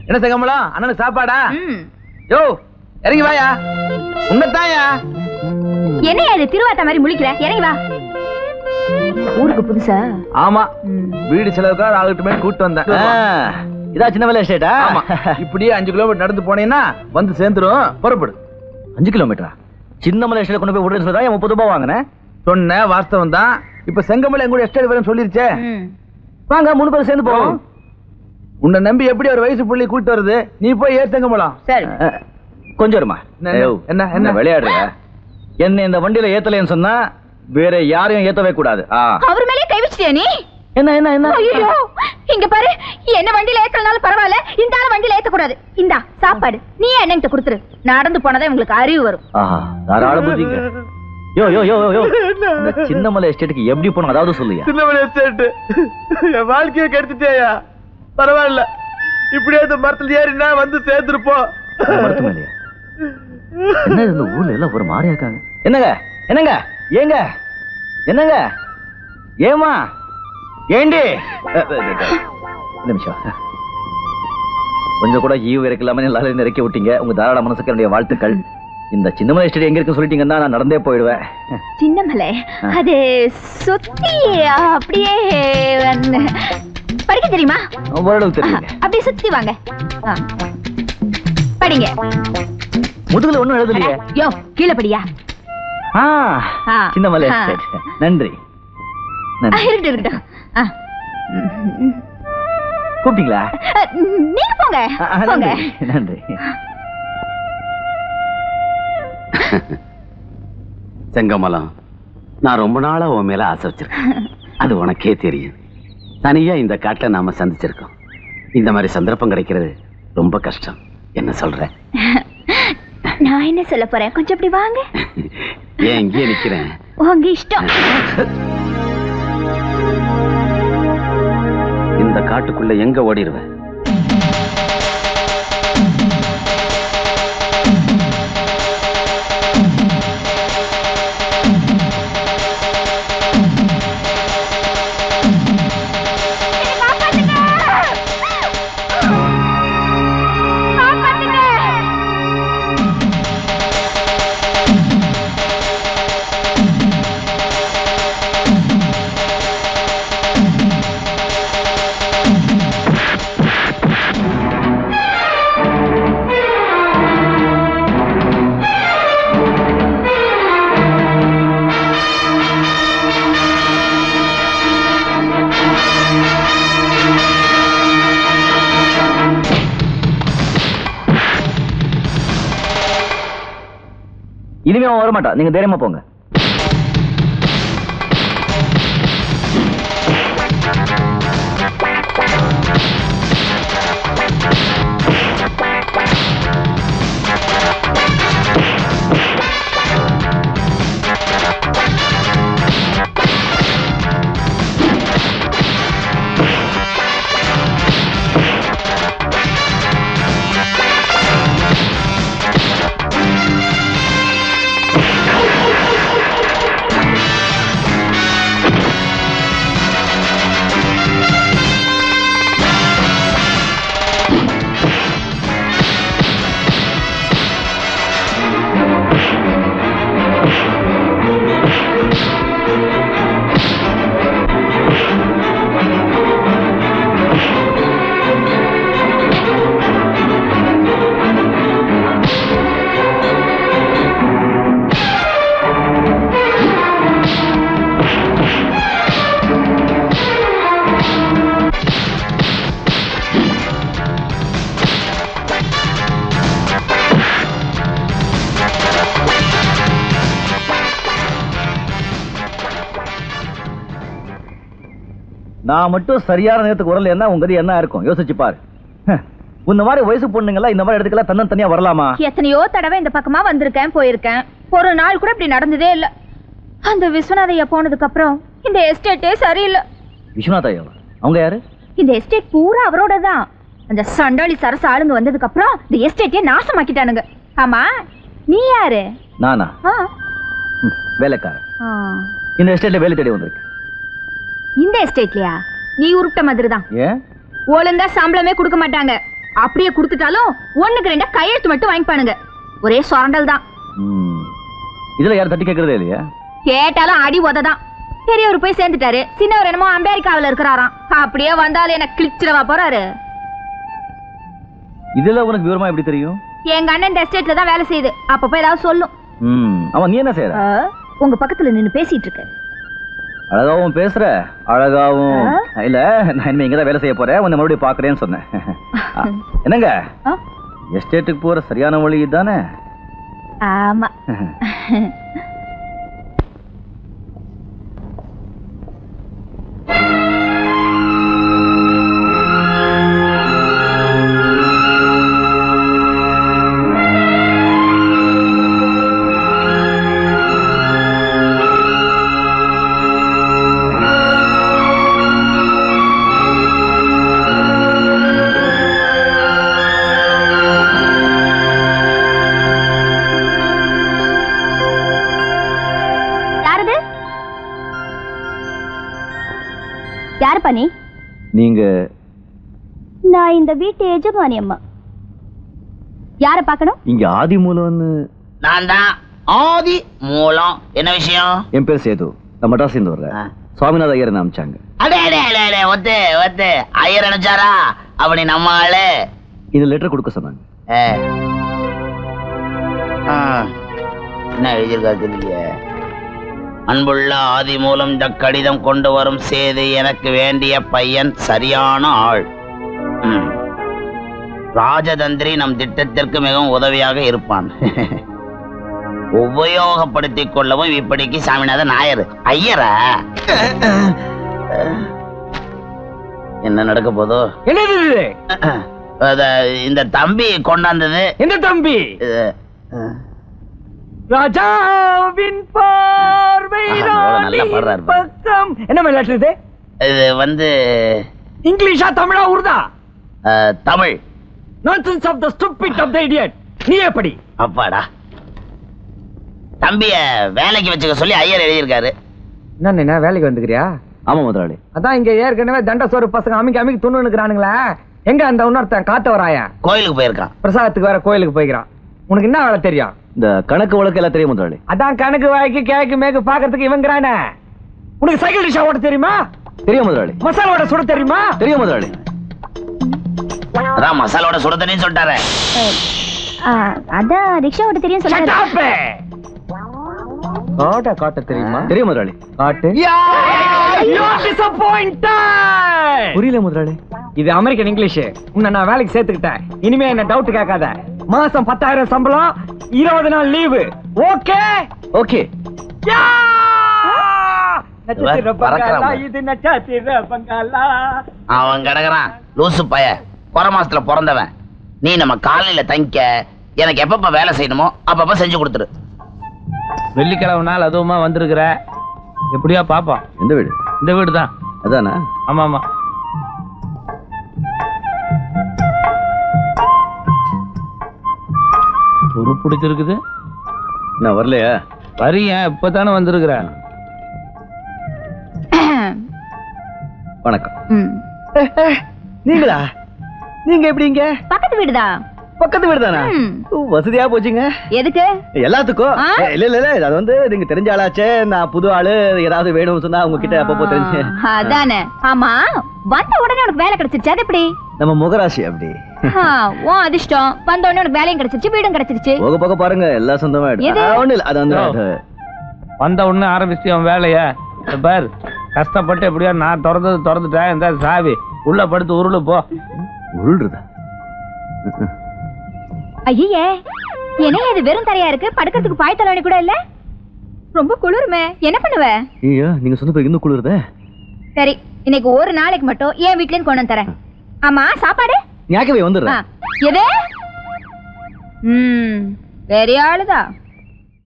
என்ன செங்கமலம் அண்ணனுக்கு சாப்பாடா? யோ இறங்கி வாயா. உன்னதாயா? என்ன இது திருவாத்த மாதிரி முழிக்கிற? இறங்கி வா. ஊருக்கு புதுசா? ஆமா, வீடு செலவுக்காக ஆகட்டுமே கூட்டு வந்தேன். இதா சின்ன மலை எஸ்டேட்டா? ஆமா. இப்படியே 5 கிலோமீட்டர் நடந்து போனீங்கன்னா வந்து சேர்ந்துரும். புறப்படு. 5 கிலோமீட்டரா? சின்ன மலை எஸ்டேட் கொண்டு போய் விடுறேன்னு சொல்லி 30 ரூபாய் வாங்கினேன். சொன்ன வாஸ்தவம் தான். இப்ப செங்கமலை எங்கூட எஸ்டேட் வரேன்னு சொல்லிருச்சே. வாங்க 3 பேர் சேர்ந்து போவோம். உன்னை நம்பி எப்படி ஒரு வயசு புள்ளி கூட்டு வருது? நீ போய் ஏறு செங்கமலம். சரி கொஞ்சம் இருமா. என்ன என்ன விளையாடுற? என்ன இந்த வண்டியில ஏத்தலைன்னு சொன்னா வேற யாரையும் ஏத்தவே கூடாது. அவர் மேலே கை வச்சிட்டியா நீ? என்ன என்ன என்ன? ஐயோ இங்க பாரு, என்ன வண்டியில ஏத்தலனாலும் பரவாயில்ல, இந்த ஆள வண்டியில ஏத்த கூடாது. இந்தா சாப்பாடு நீ என்னங்கிட்ட கொடுத்துரு. நடந்து போனதே உங்களுக்கு அறிவு வரும். தாராள புரிஞ்சுங்க. யோ யோ யோ யோ, இந்த சின்னமலை எஸ்டேட்டுக்கு எப்படி போகணும் அதாவது சொல்லுயா. சின்னமலை எஸ்டேட் என் வாழ்க்கையை கெடுத்துட்டேயா. பரவாயில்ல, இப்படியே இந்த மரத்துல ஏறினா வந்து சேர்ந்துருப்போம். மரத்து மேலையா? என்ன இந்த ஊர்ல எல்லாம் ஒரு மாதிரியா இருக்காங்க? என்னங்க என்னங்க ஏங்க என்னங்க ஏமா ஏண்டி நிமிஷம் கொஞ்சம் கூட ஈவு இறக்கலாமே எல்லாரும் இறக்கி விட்டீங்க. உங்க தாராள மனசுக்கு என்னுடைய வாழ்த்துக்கள். இந்த சின்னமலை எஸ்டேட் எங்க இருக்குன்னு சொல்லிட்டீங்கன்னா நான் நடந்தே போயிடுவேன். சின்னமலை அது சுத்தி அப்படியே படிக்க தெரியுமா? ஓரளவு தெரியுங்க. அப்படியே சுத்தி வாங்க. படிங்க. முதுகுல ஒண்ணும் எழுதலையே. யோ கீழே படியா. சின்னமலை எஸ்டேட். நன்றி. இருக்கட்டும். கூப்பிட்டீங்களா? நீங்க போங்க. நன்றி. செங்கமலம், நான் ரொம்ப நாளா உன் மேல ஆசை வச்சிருக்கேன். அது உனக்கே தெரியும். தனியா இந்த காட்டுல நாம சந்திச்சிருக்கோம். இந்த மாதிரி சந்தர்ப்பம் கிடைக்கிறது ரொம்ப கஷ்டம். என்ன சொல்ற? நான் என்ன சொல்ல போறேன், கொஞ்சம் இப்படி வாங்க. ஏன் இங்கே நிக்கிறேன்? உங்க இஷ்டம். இந்த காட்டுக்குள்ள எங்க ஓடிடுவேன்? இனிமே அவன் வரமாட்டா. நீங்க தைரியமா போங்க. நான் மட்டும் சரியான நேரத்துக்கு வரல என்ன உங்க என்ன இருக்கும் யோசிச்சு பாரு. இந்த மாதிரி வயசு பொண்ணுங்களா இந்த மாதிரி இடத்துக்குலாம் தன்னன் தனியா வரலாமா? எத்தனையோ தடவை இந்த பக்கமா வந்திருக்கேன், போயிருக்கேன். ஒரு நாள் கூட இப்படி நடந்ததே இல்ல. அந்த விஸ்வநாதையா போனதுக்கு அப்புறம் இந்த எஸ்டேட்டே சரியில்லை. விஸ்வநாதையா? அவங்க யாரு? இந்த எஸ்டேட் பூரா அவரோட தான். அந்த சண்டாளி சரசு ஆளுங்க வந்ததுக்கு அப்புறம் இந்த எஸ்டேட்டே நாசமாக்கிட்டானுங்க. ஆமா நீ யாரு? நானா? வேலைக்காரன். இந்த எஸ்டேட்ல வேலை தேடி வந்திருக்கு. இந்த எஸ்டேட்லயா? நீ உருட்ட மாதிரி தான். ஏன்? ஒழுங்கா சம்பளமே கொடுக்க மாட்டாங்க. அப்படியே கொடுத்துட்டாலும் ஒண்ணுக்கு ரெண்டா கையெழுத்து மட்டும் வாங்கிப்பானுங்க. ஒரே சொரண்டல் தான். இதுல யாரும் தட்டி கேட்கறதே இல்லையா? கேட்டாலும் அடி உததான். பெரியவர் போய் சேர்ந்துட்டாரு, சின்னவர் என்னமோ அமெரிக்காவில இருக்கிறாராம். அப்படியே வந்தாலும் என்ன கிழிச்சிடவா போறாரு. இதுல உனக்கு விவரமா எப்படி தெரியும்? எங்க அண்ணன் எஸ்டேட்ல தான் வேலை செய்யுது, அப்பப்ப ஏதாவது சொல்லும். அவன் நீ என்ன செய்யற? உங்க பக்கத்துல நின்னு பேசிட்டு இருக்க. அழகாவும் பேசுற, அழகாவும் இல்ல. நான் இனிமே இங்கதான் வேலை செய்ய போறேன், உன்னை மறுபடியும் பாக்குறேன்னு சொன்னேன். என்னங்க எஸ்டேட்டுக்கு போற சரியான வழி தானே? ஆமா. யாருப்பா நீ? நீங்க? நான் இந்த வீட்டு எஜமானி அம்மா. யார பார்க்கணும்? இங்க ஆதி மூலம்னு. நான் தான் ஆதி மூலம். என்ன விஷயம்? என் பேர் சேது, நான் மெட்ராஸ்ல இருந்து வர்றேன். சுவாமிநாத ஐயர் அனுப்பிச்சாங்க. அடே அடே அடே ஒத்து ஒத்து ஐயர் அனுப்பிச்சாரா? அப்படி நம்ம ஆளு இந்த லெட்டர் கொடுக்க சொன்னாங்க. என்ன எழுதியிருக்கா தெரியல. அன்புள்ள ஆதி மூலம் இந்த கடிதம் கொண்டு வரும் சேது எனக்கு வேண்டிய பையன் சரியான ஆள். ராஜதந்திரி நம் திட்டத்திற்கு மிகவும் உதவியாக இருப்பான். உபயோகப்படுத்திக் கொள்ளவும் இப்படிக்கு சாமிநாதன் நாயர் ஐயரா. என்ன நடக்க போதோ? என்னது இந்த தம்பி கொண்டாந்தது? எந்த தம்பி? ராஜாவின் பார்வை பக்கம். என்ன லெட்டர் இது? இது வந்து இங்கிலீஷா தமிழா உருதா? Tamil. Nonsense of the stupid of the idiot. நீ எப்படி? அப்பாடா, தம்பிய வேலைக்கு வச்சுக்க சொல்லி ஐயர் எழுதியிருக்காரு. என்ன வேலைக்கு வந்துக்கிறியா? ஆமா முதலாளி. அதான் இங்க ஏற்கனவே தண்ட சோறு பசங்க அமைக்க துண்ணு நிக்கிறானுங்களா? எங்க அந்த இன்னொருத்தன் காத்த வராயா? கோயிலுக்கு போயிருக்கான். பிரசாதத்துக்கு வேற கோயிலுக்கு போய்க்கிறான். உனக்கு என்ன வேலை தெரியும்? இந்த கணக்கு வழக்கு எல்லாம் தெரியும் முதலாளி. அதான் கணக்கு வாய்க்கு கேக்கு மேக்கு பாக்குறதுக்கு இவங்கிறானே. உனக்கு சைக்கிள் ரிக்ஷா ஓட்ட தெரியுமா? தெரியும் முதலாளி. மசாலா வடை சுட தெரியுமா? தெரியும் முதலாளி. அதான் மசாலோட சுட தெரியும் சொல்லிட்டாரு. அதான் ரிக்ஷா ஓட்ட தெரியும் சொல்லிட்டாரு. காட்ட தெரியுமா? தெரியும் முதலாளி. காட்டு. புரியல முதலாளி. இது அமெரிக்கன் இங்கிலீஷ். உன்னை நான் வேலைக்கு சேர்த்துக்கிட்டேன். இனிமே என்ன டவுட் கேட்காத. மாசம் 10,000 சம்பளம், 20 நாள் லீவு. Okay okay. அவன் கிடக்குறான் லூசு பைய, குறை மாசத்துல பிறந்தவன். நீ நம்ம காலையில தங்கிக்க, எனக்கு எப்பப்ப வேலை செய்யணுமோ அப்பப்ப செஞ்சு கொடுத்துரு. வெள்ளிக்கிழமை நாள் அதுவுமா வந்திருக்கிற, எப்படியா பாப்பா? எந்த வீடு? இந்த வீடு தான். அதானா? ஆமா ஆமா. ஒரு பிடிச்சிருக்குது. நான் வரலையா? வரியா? இப்பதானே வந்திருக்கிற. வணக்கம். நீங்களா? நீங்க எப்படிங்க? பக்கத்து வீடுதான். பக்கத்து வீடு தானா? வசதியா போச்சுங்க. எதுக்கு? எல்லாத்துக்கும். இல்ல இல்ல இல்ல, அது வந்து நீங்க தெரிஞ்ச ஆளாச்சே. நான் புது ஆளு, ஏதாவது வேணும்னு சொன்னா உங்ககிட்ட அப்பப்போ தெரிஞ்சு. அதானே. ஆமா, வந்த உடனே உனக்கு வேலை கிடைச்சிருச்சு. அது எப்படி? நம்ம முகராசி அப்படி. உன் அதிர்ஷ்டம். வந்த உடனே உனக்கு வேலையும் கிடைச்சிருச்சு, வீடும் கிடைச்சிருச்சு. போக போக பாருங்க எல்லாம் சொந்தமா. ஒண்ணு இல்ல, அது வந்து வந்த உடனே ஆரம்பிச்சு அவன் வேலைய பாரு. கஷ்டப்பட்டு எப்படியா நான் திறந்துட்டேன். இந்த சாவி உள்ள படுத்து உருளு போ. உருள்றதா? ஐயே, என்ன இது வெறும் தரையா இருக்கு? படுக்கிறதுக்கு பாய் தலவணி கூட இல்ல. ரொம்ப குளிருமே, என்ன பண்ணுவ? ஐயோ, நீங்க சொந்த போய் இன்னும் குளிருதே. சரி, இன்னைக்கு ஒரு நாளைக்கு மட்டும் என் வீட்ல இருந்து கொண்டு வந்து தரேன். ஆமா, சாப்பாடு ஞாக்கவே வந்துடுறேன். எது? பெரிய ஆளுதான்.